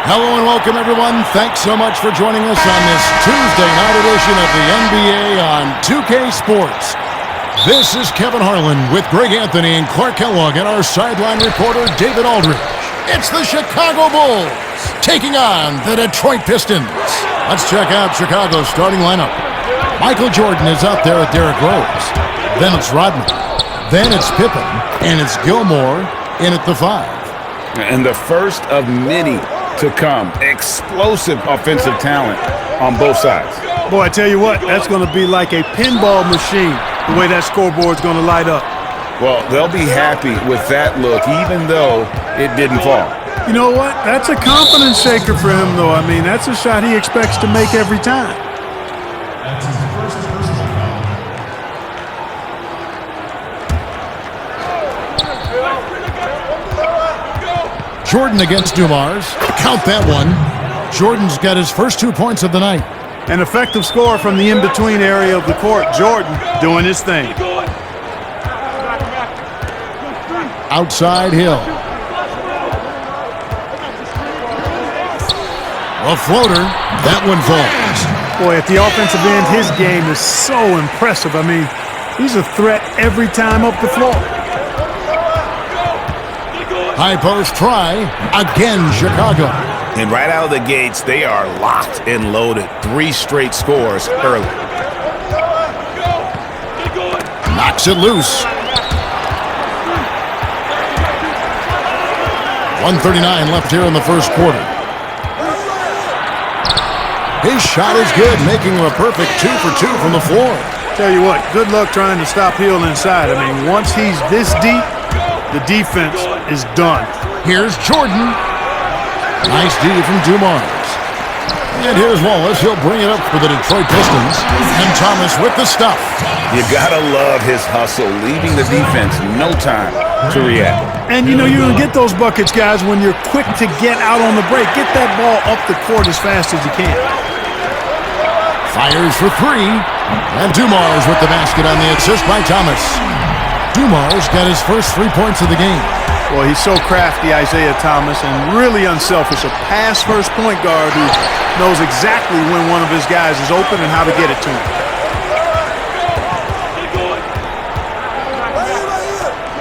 Hello and welcome, everyone. Thanks so much for joining us on this Tuesday night edition of the NBA on 2K Sports. This is Kevin Harlan with Greg Anthony and Clark Kellogg and our sideline reporter, David Aldridge. It's the Chicago Bulls taking on the Detroit Pistons. Let's check out Chicago's starting lineup. Michael Jordan is out there with Derrick Rose. Then it's Rodman. Then it's Pippen. And it's Gilmore in at the 5. And the first of many to come. Explosive offensive talent on both sides. Boy, I tell you what, that's going to be like a pinball machine, the way that scoreboard's going to light up. Well, they'll be happy with that look, even though it didn't fall. You know what? That's a confidence shaker for him, though. I mean, that's a shot he expects to make every time. Jordan against Dumars. Count that one. Jordan's got his first 2 points of the night. An effective score from the in-between area of the court. Jordan doing his thing. Outside Hill. A floater. That one falls. Boy, at the offensive end, his game is so impressive. I mean, he's a threat every time up the floor. High post try. Again, Chicago. And right out of the gates, they are locked and loaded. 3 straight scores early. Knocks it loose. 1:39 left here in the first quarter. His shot is good, making him a perfect 2 for 2 from the floor. Tell you what, good luck trying to stop Hill inside. I mean, once he's this deep, the defense is done. Here's Jordan. Nice D from Dumars. And here's Wallace. He'll bring it up for the Detroit Pistons. And Thomas with the stuff. You gotta love his hustle, leaving the defense no time to react. And you know you're going to get those buckets, guys, when you're quick to get out on the break. Get that ball up the court as fast as you can. Fires for 3. And Dumars with the basket on the assist by Thomas. Dumars got his first 3 points of the game. Well, he's so crafty, Isaiah Thomas, and really unselfish. A pass-first point guard who knows exactly when one of his guys is open and how to get it to him.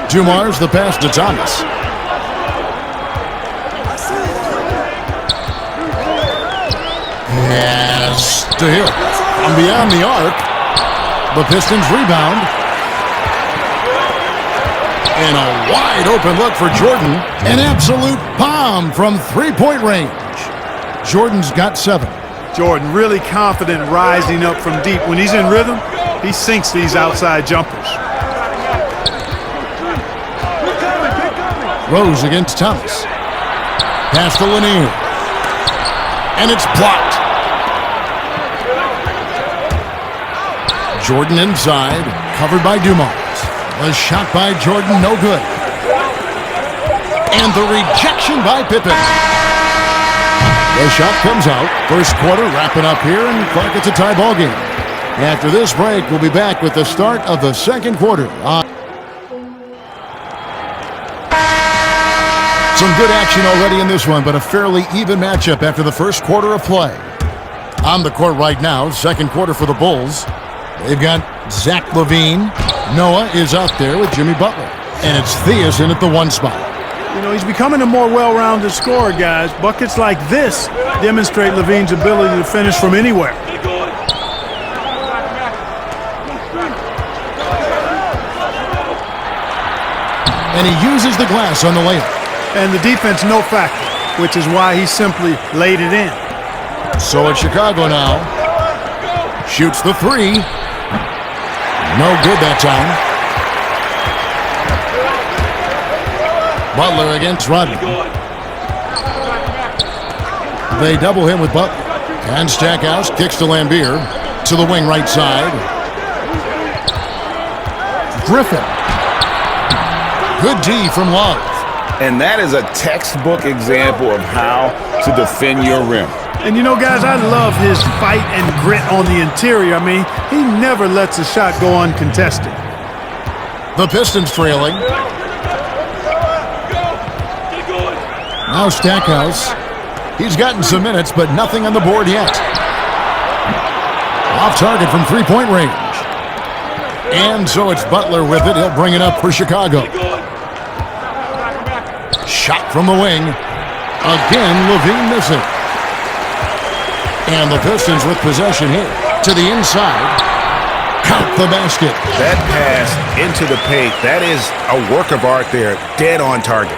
Dumars the pass to Thomas. Yes, to Hill. From beyond the arc. The Pistons rebound. And a wide open look for Jordan. An absolute bomb from 3-point range. Jordan's got 7. Jordan really confident rising up from deep. When he's in rhythm, he sinks these outside jumpers. Rose against Thomas. Pass to Lanier. And it's blocked. Jordan inside, covered by Dumars. A shot by Jordan, no good. And the rejection by Pippen. The shot comes out. First quarter wrapping up here, and Clark, it's a tie ball game. After this break, we'll be back with the start of the second quarter. Some good action already in this one, but a fairly even matchup after the first quarter of play. On the court right now, second quarter for the Bulls. They've got Zach LaVine. Noah is out there with Jimmy Butler. And it's Theus in at the 1 spot. You know, he's becoming a more well-rounded scorer, guys. Buckets like this demonstrate LaVine's ability to finish from anywhere. And he uses the glass on the layup. And the defense no factor, which is why he simply laid it in. So it's Chicago now. Shoots the 3. No good that time. Butler against Rodman. They double him with Butler. And Stackhouse kicks to Lambeer. To the wing right side. Griffin. Good D from Love. And that is a textbook example of how to defend your rim. And you know, guys, I love his fight and grit on the interior. I mean, he never lets a shot go uncontested. The Pistons trailing. Now Stackhouse. He's gotten some minutes, but nothing on the board yet. Off target from three-point range. And so it's Butler with it. He'll bring it up for Chicago. Shot from the wing. Again, Levine missing. And the Pistons with possession here. To the inside. Count the basket. That pass into the paint, that is a work of art there. Dead on target.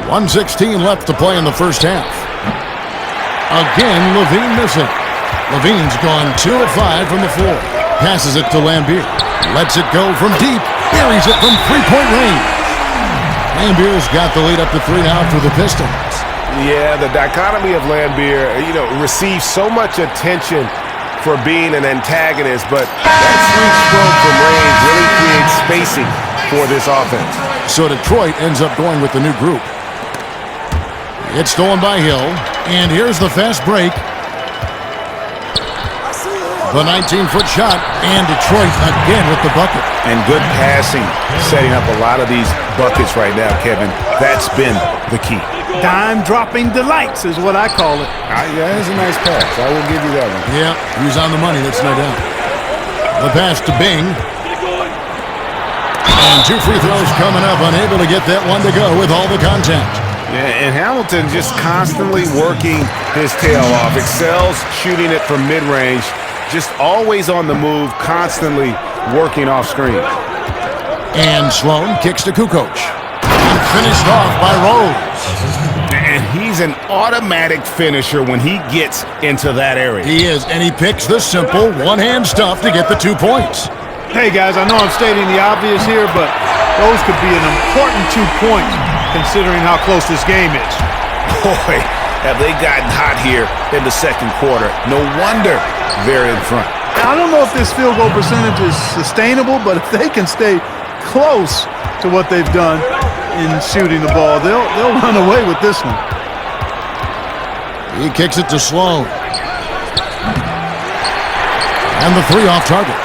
1:16 left to play in the first half. Again, Levine missing. Levine's gone 2 of 5 from the floor. Passes it to Lambier. Lets it go from deep. Buries it from three-point range. Lambier's got the lead up to 3 now for the Pistons. Yeah, the dichotomy of Lambier, receives so much attention for being an antagonist, but that sweet stroke from range really creates spacing for this offense. So Detroit ends up going with the new group. It's stolen by Hill, and here's the fast break. The 19-foot shot, and Detroit again with the bucket. And good passing, setting up a lot of these buckets right now, Kevin. That's been the key. Dime-dropping delights is what I call it. Yeah, that's a nice pass. I will give you that one. Yeah, he's on the money, that's no doubt. The pass to Bing. And 2 free throws coming up, unable to get that one to go with all the contact. Yeah, and Hamilton just constantly working his tail off. Excels shooting it from mid-range. Just always on the move, constantly working off screen. And Sloan kicks to Kukoc. Finished off by Rose. And he's an automatic finisher when he gets into that area. He is, and he picks the simple one-hand stuff to get the 2 points. Hey, guys, I know I'm stating the obvious here, but those could be an important 2 points considering how close this game is. Boy, have they gotten hot here in the second quarter. No wonder they're in front. I don't know if this field goal percentage is sustainable, but if they can stay close to what they've done in shooting the ball, they'll run away with this one. He kicks it to Sloan. And the 3 off target.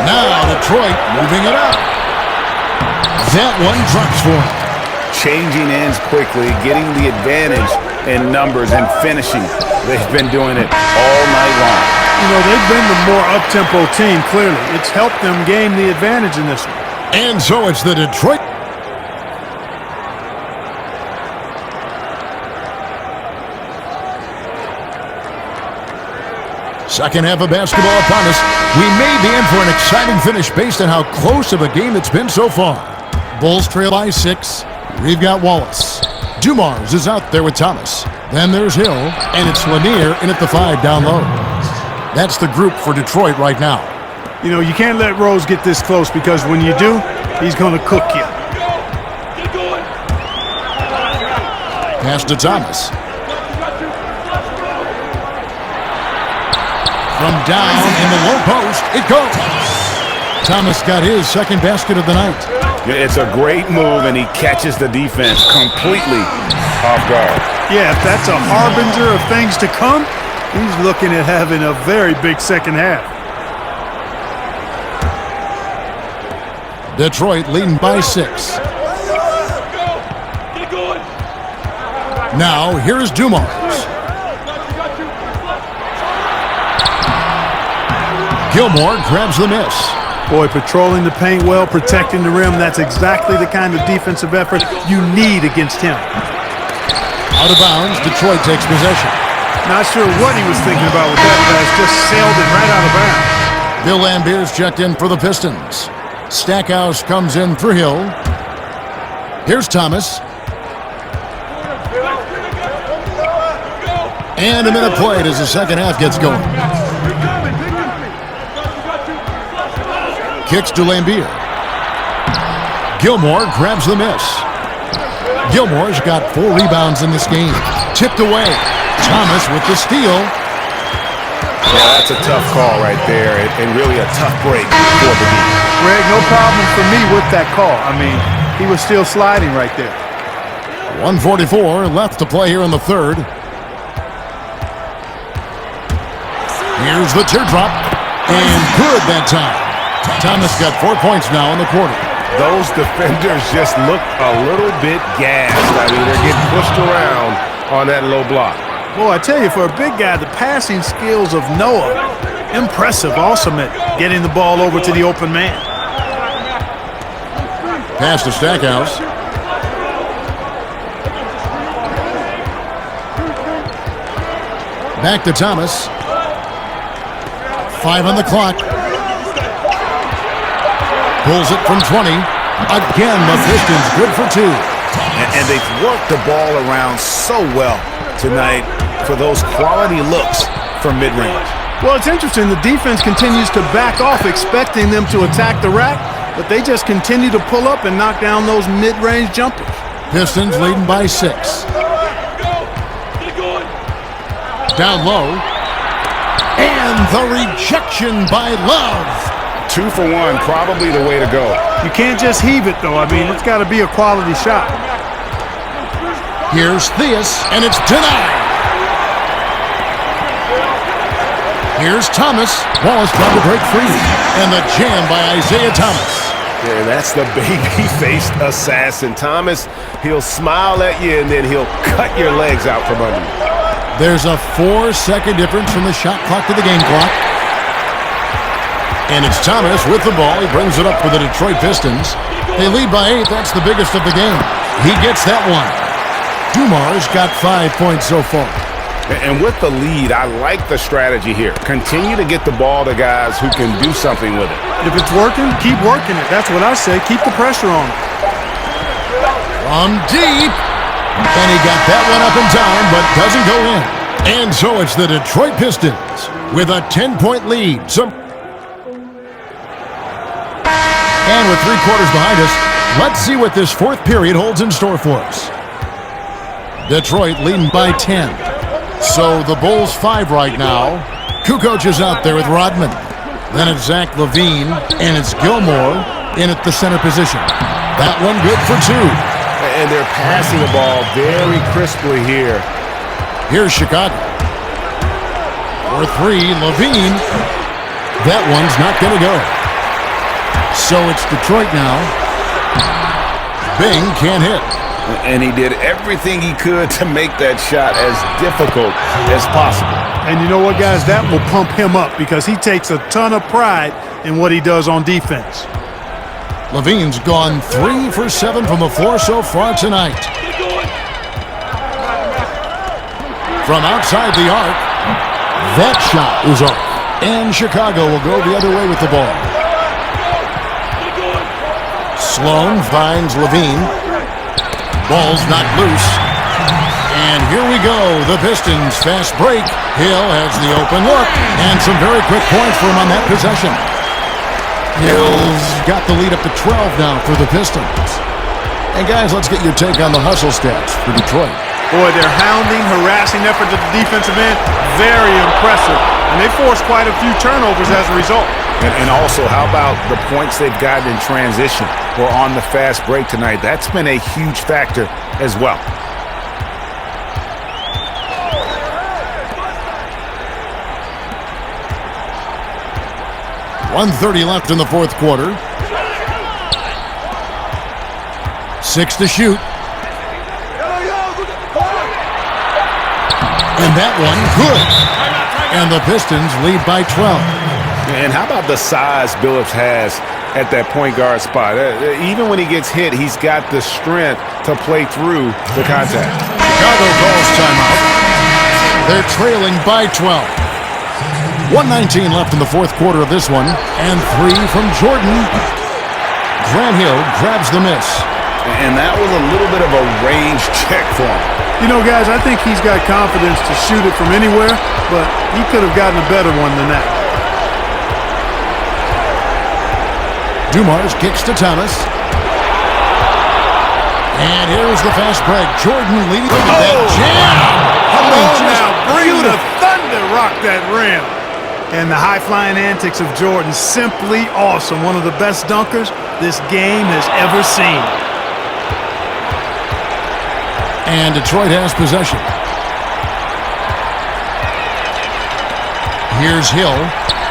Now Detroit moving it up. That one drops for him. Changing ends quickly, getting the advantage in numbers and finishing. They've been doing it all night long. They've been the more up-tempo team, clearly. It's helped them gain the advantage in this one. And so it's the Detroit. Second half of basketball upon us. We may be in for an exciting finish based on how close of a game it's been so far. Bulls trail by 6. We've got Wallace. Dumars is out there with Thomas. Then there's Hill, and it's Lanier in at the 5 down low. That's the group for Detroit right now. You can't let Rose get this close because when you do, he's going to cook you. Pass to Thomas. From down in the low post, it goes. Thomas got his second basket of the night. It's a great move, and he catches the defense completely off guard. Yeah, if that's a harbinger of things to come, he's looking at having a very big second half. Detroit leading by 6. Now, here's Dumars. Gilmore grabs the miss. Boy, patrolling the paint well, protecting the rim, that's exactly the kind of defensive effort you need against him. Out of bounds, Detroit takes possession. Not sure what he was thinking about with that pass, just sailed it right out of bounds. Bill Lambier's checked in for the Pistons. Stackhouse comes in for Hill. Here's Thomas. And a minute played as the second half gets going. Kicks to Lambier. Gilmore grabs the miss. Gilmore's got 4 rebounds in this game. Tipped away. Thomas with the steal. Yeah, that's a tough call right there, and really a tough break for the team. Greg, no problem for me with that call. I mean, he was still sliding right there. 1:44 left to play here in the third. Here's the teardrop. And good that time. Thomas got 4 points now in the quarter. those defenders just look a little bit gassed. I mean, they're getting pushed around on that low block. Boy, I tell you, for a big guy, the passing skills of Noah, impressive, awesome at getting the ball over to the open man. Pass to Stackhouse. Back to Thomas. 5 on the clock. Pulls it from 20. Again, the Pistons good for 2. And they've worked the ball around so well tonight for those quality looks from mid-range. Well, it's interesting. The defense continues to back off, expecting them to attack the rack, but they just continue to pull up and knock down those mid-range jumpers. Pistons leading by 6. Down low. And the rejection by Love. 2 for 1, probably the way to go. You can't just heave it, though. I mean, it's got to be a quality shot. Here's Theus, and it's denied. Here's Thomas. Wallace trying to break free. And the jam by Isaiah Thomas. Yeah, that's the baby-faced assassin. Thomas, he'll smile at you, and then he'll cut your legs out from under you. There's a 4-second difference from the shot clock to the game clock. And it's Thomas with the ball. He brings it up for the Detroit Pistons. They lead by 8. That's the biggest of the game. He gets that one. Dumar's got 5 points so far. And with the lead, I like the strategy here. Continue to get the ball to guys who can do something with it. If it's working, keep working it. That's what I say. Keep the pressure on it. From deep. And he got that one up in time, but doesn't go in. And so it's the Detroit Pistons with a 10-point lead. And with 3 quarters behind us, let's see what this 4th period holds in store for us. Detroit leading by 10. So the Bulls 5 right now. Kukoc is out there with Rodman. Then it's Zach LaVine, and it's Gilmore in at the center position. That one good for 2. And they're passing the ball very crisply here. Here's Chicago. For 3, LaVine. That one's not going to go. So it's Detroit now. Bing can't hit. And he did everything he could to make that shot as difficult as possible. And you know what, guys? That will pump him up because he takes a ton of pride in what he does on defense. LaVine's gone 3 for 7 from the floor so far tonight. From outside the arc, that shot is off. And Chicago will go the other way with the ball. Sloan finds LaVine. Ball's knocked loose. And here we go. The Pistons fast break. Hill has the open look. And some very quick points for him on that possession. Hill's got the lead up to 12 now for the Pistons. And guys, let's get your take on the hustle stats for Detroit. Boy, their hounding, harassing effort at the defensive end, very impressive. And they forced quite a few turnovers as a result. And also, how about the points they've gotten in transition or on the fast break tonight? That's been a huge factor as well. .130 left in the 4th quarter. 6 to shoot. And that one, good. And the Pistons lead by 12. And how about the size Billups has at that point guard spot? Even when he gets hit, he's got the strength to play through the contact. Chicago calls timeout. They're trailing by 12. 1:19 left in the 4th quarter of this one. And 3 from Jordan. Grant Hill grabs the miss. And that was a little bit of a range check for him. You know, guys, I think he's got confidence to shoot it from anywhere, but he could have gotten a better one than that. Dumars kicks to Thomas. And here's the fast break. Jordan leading with that jam. Come on now, bring the thunder, rock that rim. And the high-flying antics of Jordan, simply awesome. One of the best dunkers this game has ever seen. And Detroit has possession. Here's Hill.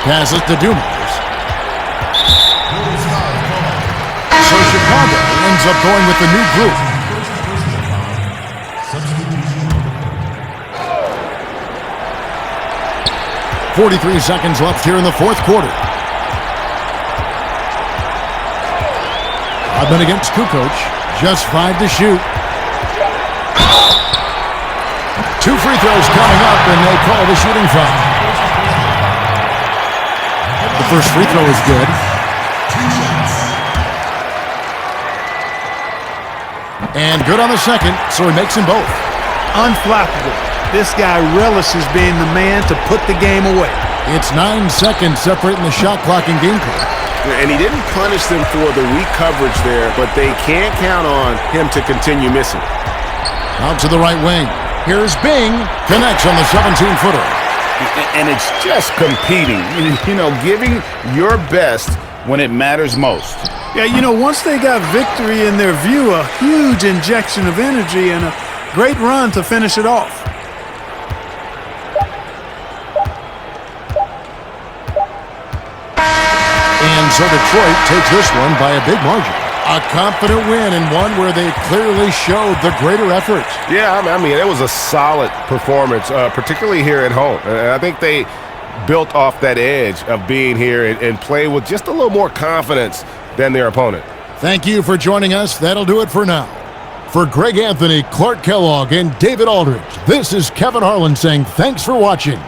Passes to Dumars. So Chicago ends up going with the new group. 43 seconds left here in the fourth quarter. Rodman against Kukoc. Just 5 to shoot. 2 free throws coming up, and they call the shooting foul. The first free throw is good. And good on the second, so he makes them both. Unflappable. This guy relishes being the man to put the game away. It's 9 seconds separating the shot clock and game clock. And he didn't punish them for the weak coverage there, but they can't count on him to continue missing. Out to the right wing. Here's Bing. Connects on the 17-footer. And it's just competing, giving your best when it matters most. Yeah, once they got victory in their view, a huge injection of energy and a great run to finish it off. And so Detroit takes this one by a big margin. A confident win, and one where they clearly showed the greater effort. Yeah, I mean, it was a solid performance, particularly here at home. I think they built off that edge of being here and play with just a little more confidence than their opponent. Thank you for joining us. That'll do it for now. For Greg Anthony, Clark Kellogg, and David Aldridge, this is Kevin Harlan saying thanks for watching.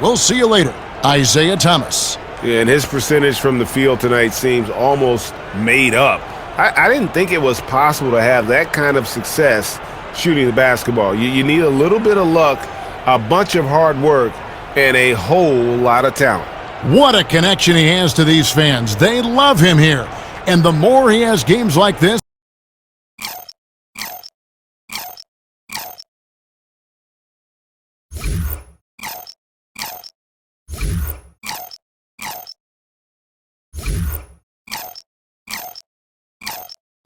We'll see you later. Isaiah Thomas. Yeah, and his percentage from the field tonight seems almost made up. I didn't think it was possible to have that kind of success shooting the basketball. You need a little bit of luck, a bunch of hard work, and a whole lot of talent. What a connection he has to these fans. They love him here. And the more he has games like this,